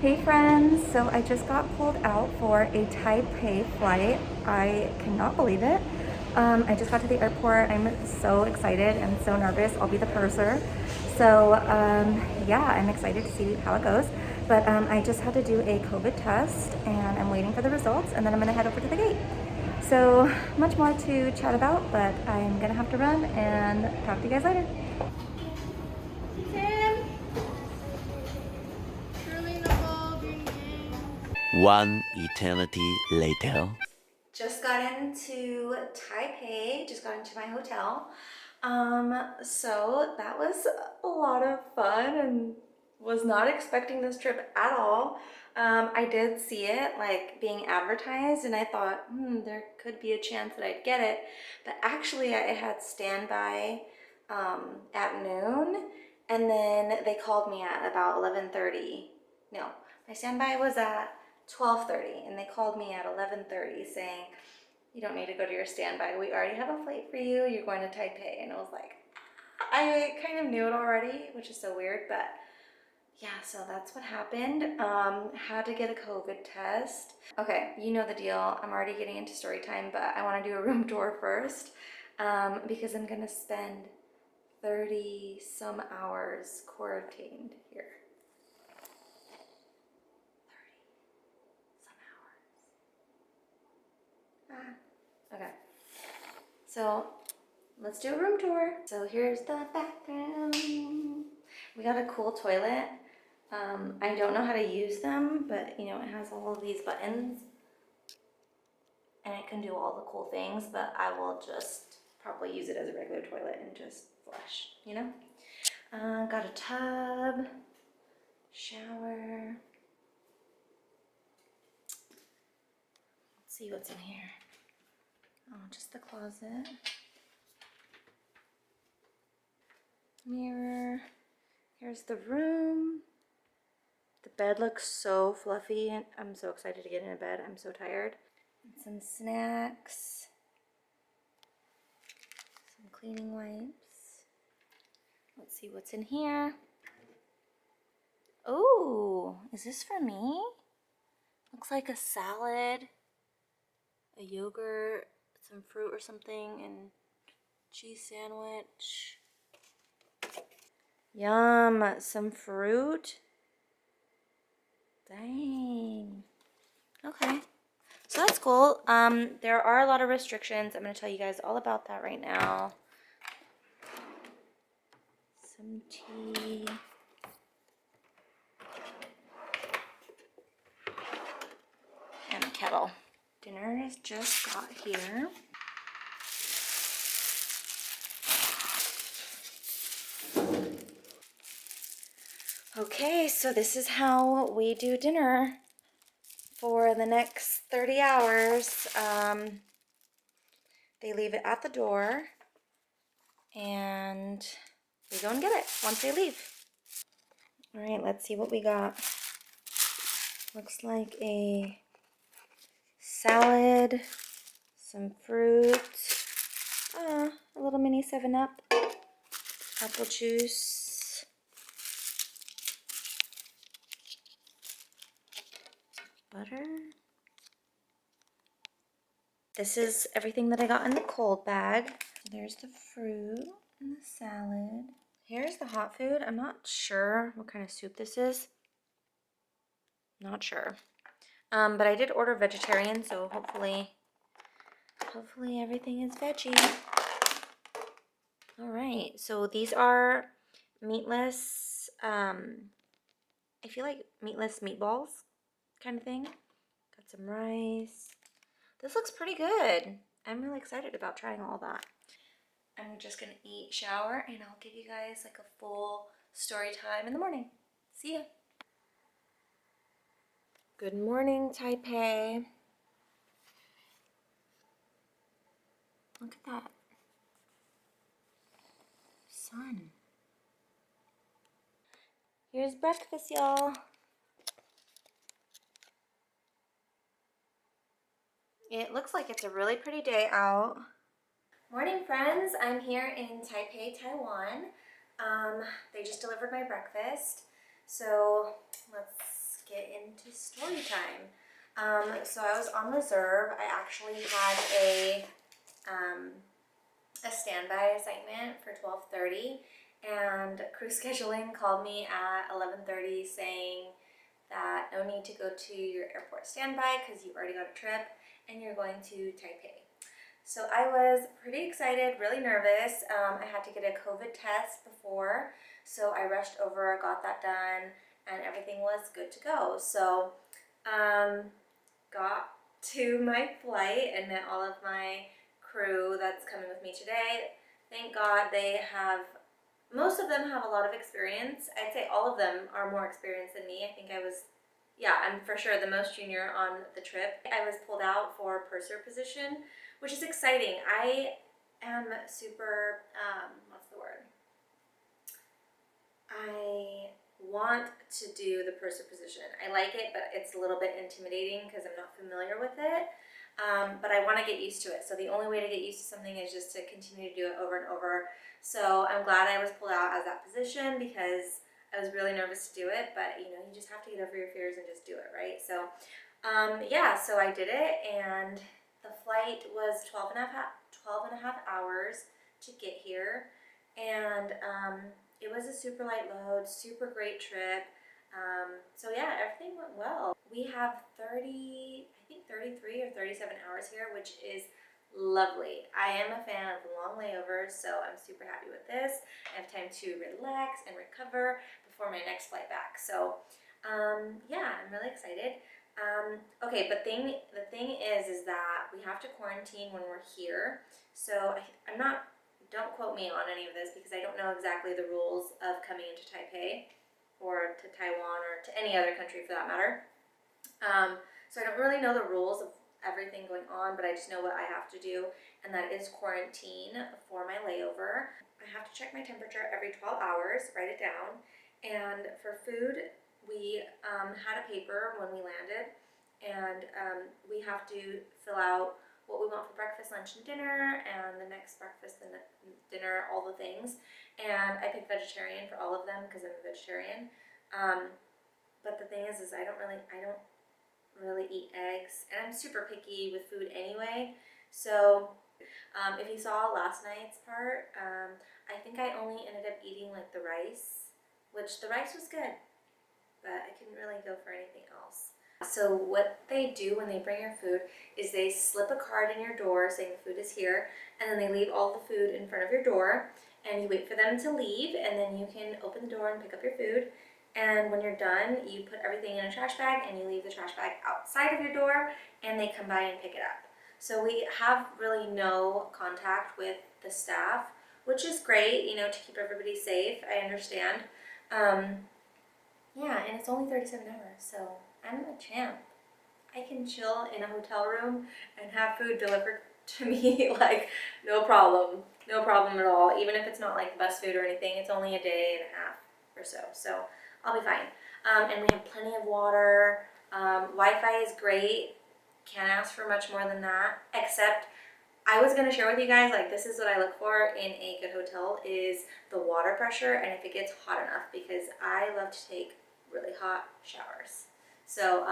Hey friends, so I just got pulled out for a Taipei flight. I cannot believe it. I just got to the airport. I'm so excited and so nervous. I'll be the purser. So yeah, I'm excited to see how it goes. But I just had to do a COVID test and I'm waiting for the results and then I'm gonna head over to the gate. So much more to chat about, but I'm gonna have to run and talk to you guys later. Tim! One eternity later. Just got into Taipei, just got into my hotel. So that was a lot of fun and was not expecting this trip at all. I did see it like being advertised and I thought, there could be a chance that I'd get it. But actually I had standby at noon and then they called me at about 11:30. No, my standby was at 12:30 and they called me at 11:30 saying, you don't need to go to your standby. We already have a flight for you. You're going to Taipei. And I was like, I kind of knew it already, which is so weird, but yeah, so that's what happened. Had to get a COVID test. Okay, you know the deal. I'm already getting into story time, but I want to do a room tour first because I'm gonna spend 30 some hours quarantined here. 30 some hours. Okay. So let's do a room tour. So here's the background. We got a cool toilet. I don't know how to use them, but you know, it has all of these buttons and it can do all the cool things, but I will just probably use it as a regular toilet and just flush, you know? Got a tub, shower. Let's see what's in here. Oh, just the closet. Mirror. Here's the room. The bed looks so fluffy and I'm so excited to get into bed. I'm so tired. And some snacks. Some cleaning wipes. Let's see what's in here. Oh, is this for me? Looks like a salad, a yogurt, some fruit or something, and cheese sandwich. Yum, some fruit. Dang. Okay. So that's cool. There are a lot of restrictions. I'm going to tell you guys all about that right now. Some tea. And a kettle. Dinner has just got here. Okay, so this is how we do dinner for the next 30 hours. They leave it at the door and we go and get it once they leave. All right, let's see what we got. Looks like a salad, some fruit, a little mini 7-Up, apple juice, butter. This is everything that I got in the cold bag. There's the fruit and the salad. Here's the hot food. I'm not sure what kind of soup this is. Not sure. But I did order vegetarian, so hopefully everything is veggie. All right, so these are meatless, I feel like meatless meatballs kind of thing. Got some rice. This looks pretty good. I'm really excited about trying all that. I'm just gonna eat, shower, and I'll give you guys like a full story time in the morning. See ya. Good morning, Taipei. Look at that sun. Here's breakfast, y'all. It looks like it's a really pretty day out. Morning, friends. I'm here in Taipei, Taiwan. They just delivered my breakfast. So let's get story time. So I was on reserve. I actually had a standby assignment for 12:30, and crew scheduling called me at 11:30 saying that no need to go to your airport standby because you already got a trip and you're going to Taipei. So I was pretty excited, really nervous. I had to get a COVID test before, so I rushed over, got that done, and everything was good to go. So got to my flight and met all of my crew that's coming with me today. Thank God most of them have a lot of experience. I'd say all of them are more experienced than me. I think I'm for sure the most junior on the trip. I was pulled out for purser position, which is exciting. I am super, what's the word? I want to do the purser position. I like it, but it's a little bit intimidating because I'm not familiar with it. But I want to get used to it. So the only way to get used to something is just to continue to do it over and over. So I'm glad I was pulled out as that position because I was really nervous to do it, but you just have to get over your fears and just do it, right? So so I did it, and the flight was 12 and a half hours to get here. And it was a super light load, super great trip. So yeah, everything went well. We have 33 or 37 hours here, which is lovely. I am a fan of long layovers, so I'm super happy with this. I have time to relax and recover before my next flight back. So yeah, I'm really excited. Okay, but the thing is that we have to quarantine when we're here. So don't quote me on any of this because I don't know exactly the rules of coming into Taipei or to Taiwan or to any other country for that matter. So I don't really know the rules of everything going on, but I just know what I have to do, and that is quarantine for my layover. I have to check my temperature every 12 hours, write it down, and for food, we had a paper when we landed, and we have to fill out what we want for breakfast, lunch, and dinner, and the next breakfast and dinner, all the things. And I picked vegetarian for all of them because I'm a vegetarian. But the thing is I don't really eat eggs, and I'm super picky with food anyway. So if you saw last night's part, I think I only ended up eating like the rice, which the rice was good, but I couldn't really go for anything else. So what they do when they bring your food is they slip a card in your door saying the food is here, and then they leave all the food in front of your door, and you wait for them to leave, and then you can open the door and pick up your food. And when you're done, you put everything in a trash bag and you leave the trash bag outside of your door, and they come by and pick it up. So we have really no contact with the staff, which is great, to keep everybody safe. I understand. Yeah, and it's only 37 hours, so I'm a champ. I can chill in a hotel room and have food delivered to me like no problem at all. Even if it's not like the best food or anything, it's only a day and a half or so. So I'll be fine. And we have plenty of water. Wi-Fi is great. Can't ask for much more than that. Except I was going to share with you guys, like, this is what I look for in a good hotel is the water pressure and if it gets hot enough, because I love to take really hot showers. So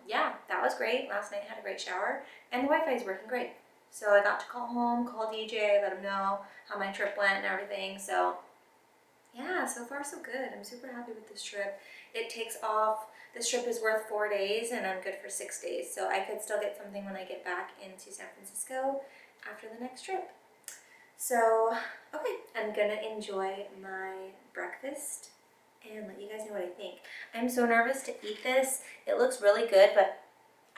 yeah, that was great. Last night I had a great shower, and the Wi-Fi is working great. So I got to call home, call DJ, let him know how my trip went and everything. So yeah, so far so good. I'm super happy with this trip. It takes off, this trip is worth 4 days and I'm good for 6 days. So I could still get something when I get back into San Francisco after the next trip. So, okay, I'm gonna enjoy my breakfast and let you guys know what I think. I'm so nervous to eat this. It looks really good, but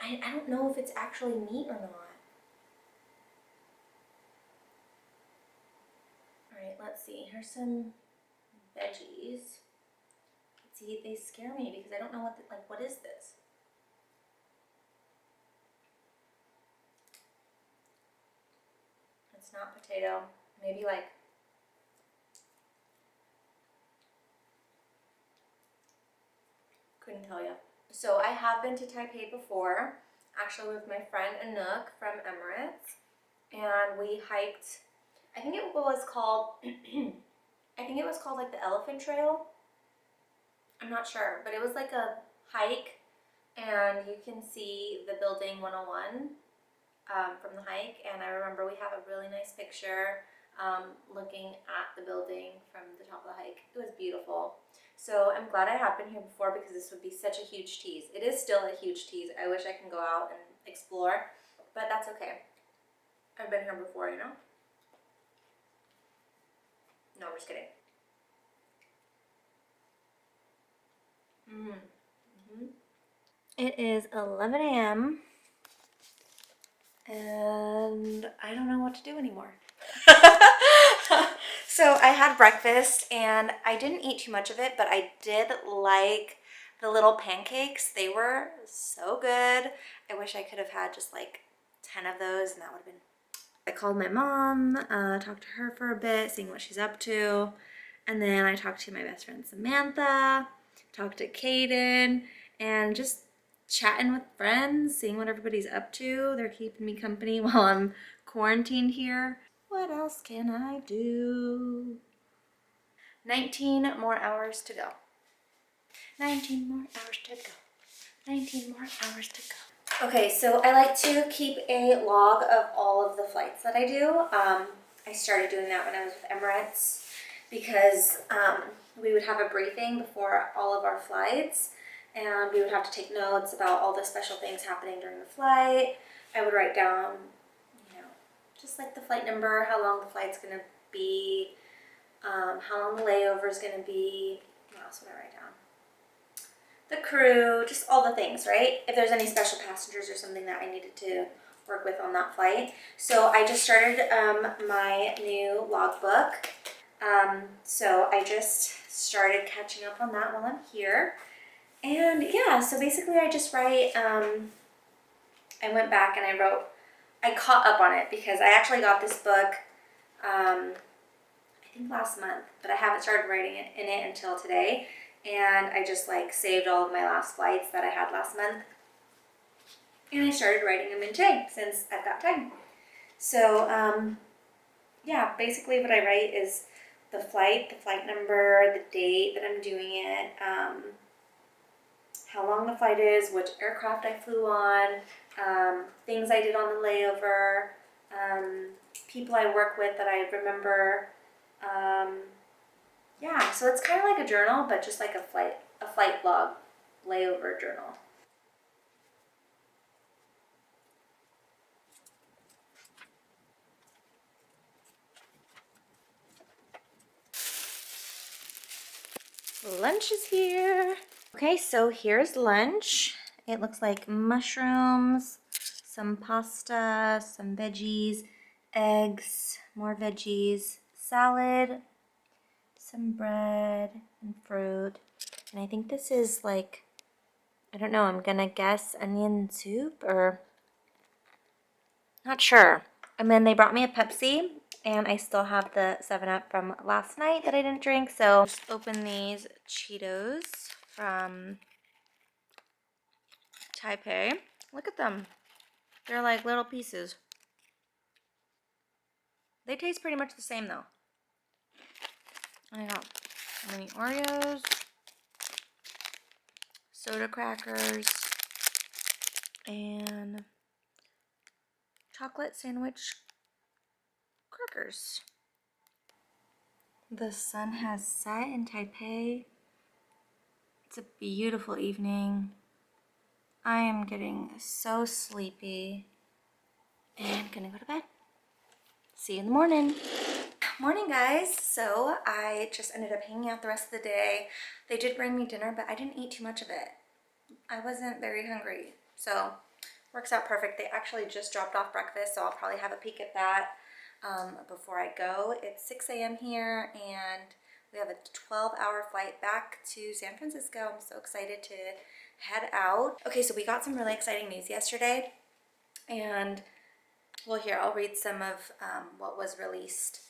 I don't know if it's actually meat or not. Alright, let's see. Here's some veggies. See, they scare me because I don't know what is this? It's not potato. Maybe couldn't tell you. So I have been to Taipei before, actually with my friend Anouk from Emirates, and we hiked, I think it was called like the Elephant Trail. I'm not sure, but it was like a hike, and you can see the building 101 from the hike. And I remember we have a really nice picture looking at the building from the top of the hike. It was beautiful. So I'm glad I have been here before because this would be such a huge tease. It is still a huge tease. I wish I can go out and explore, but that's okay. I've been here before, you know? No, I'm just kidding. It is 11 a.m. and I don't know what to do anymore. So I had breakfast and I didn't eat too much of it, but I did like the little pancakes. They were so good. I wish I could have had just like 10 of those and that would have been. I called my mom, talked to her for a bit, seeing what she's up to. And then I talked to my best friend Samantha, talked to Kaden, and just chatting with friends, seeing what everybody's up to. They're keeping me company while I'm quarantined here. What else can I do? 19 more hours to go. 19 more hours to go. 19 more hours to go. Okay, so I like to keep a log of all of the flights that I do. I started doing that when I was with Emirates because we would have a briefing before all of our flights and we would have to take notes about all the special things happening during the flight. I would write down, you know, just like the flight number, how long the flight's gonna be, how long the layover is gonna be. What else would I write down? The crew, just all the things, right? If there's any special passengers or something that I needed to work with on that flight. So I just started my new logbook. So I just started catching up on that while I'm here. And yeah, so basically I just write, I went back and I caught up on it because I actually got this book, I think last month, but I haven't started writing in it until today. And I just like saved all of my last flights that I had last month. And I started writing them in today since I've got time. So yeah, basically what I write is the flight number, the date that I'm doing it, how long the flight is, which aircraft I flew on, things I did on the layover, people I work with that I remember. Yeah, so it's kind of like a journal, but just like a flight log, layover journal. Lunch is here. Okay, so here's lunch. It looks like mushrooms, some pasta, some veggies, eggs, more veggies, salad, some bread and fruit. And I think this is like, I don't know, I'm gonna guess onion soup or not sure. And then they brought me a Pepsi and I still have the 7-Up from last night that I didn't drink. So just open these Cheetos from Taipei. Look at them. They're like little pieces. They taste pretty much the same though. I got mini Oreos, soda crackers, and chocolate sandwich crackers. The sun has set in Taipei. It's a beautiful evening. I am getting so sleepy and gonna go to bed. See you in the morning. Morning, guys. So I just ended up hanging out the rest of the day. They did bring me dinner, but I didn't eat too much of it. I wasn't very hungry, so works out perfect. They actually just dropped off breakfast, so I'll probably have a peek at that before I go. It's 6 a.m. here, and we have a 12-hour flight back to San Francisco. I'm so excited to head out. Okay, so we got some really exciting news yesterday, and well, here, I'll read some of what was released.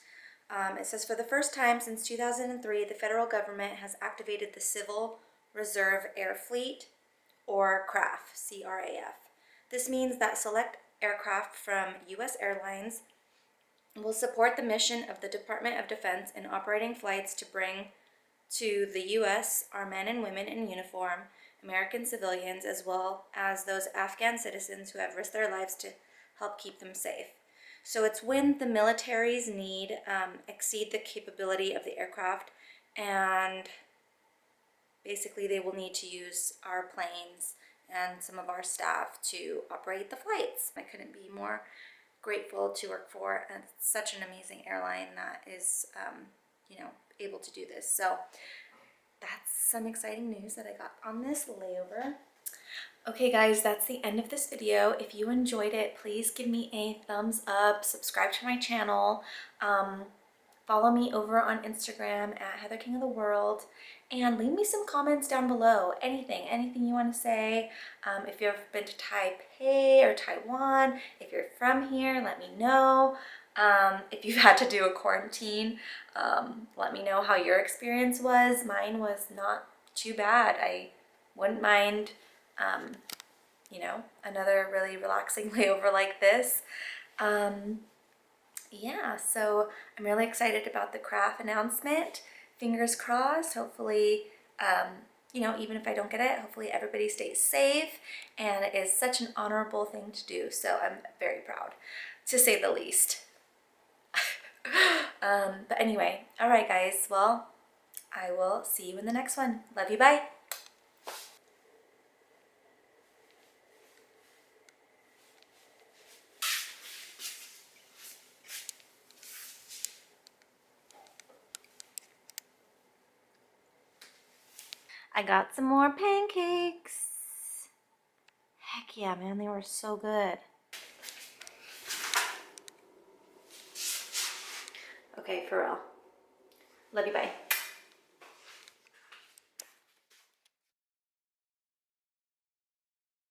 It says, for the first time since 2003, the federal government has activated the Civil Reserve Air Fleet, or CRAF, C-R-A-F. This means that select aircraft from U.S. airlines will support the mission of the Department of Defense in operating flights to bring to the U.S. our men and women in uniform American civilians as well as those Afghan citizens who have risked their lives to help keep them safe. So it's when the military's need exceed the capability of the aircraft, and basically they will need to use our planes and some of our staff to operate the flights. I couldn't be more grateful to work for such an amazing airline that is, able to do this. So that's some exciting news that I got on this layover. Okay guys, that's the end of this video. If you enjoyed it, please give me a thumbs up, subscribe to my channel, follow me over on Instagram at Heather King of the World, and leave me some comments down below. Anything you want to say. If you've been to Taipei or Taiwan, if you're from here, let me know. If you've had to do a quarantine, let me know how your experience was. Mine was not too bad. I wouldn't mind another really relaxing layover like this. Yeah, so I'm really excited about the CRAF announcement. Fingers crossed. Hopefully, even if I don't get it, hopefully everybody stays safe, and it is such an honorable thing to do. So I'm very proud, to say the least. But anyway, all right, guys. Well, I will see you in the next one. Love you. Bye. I got some more pancakes. Heck yeah, man, they were so good. Okay, for real. Love you, bye.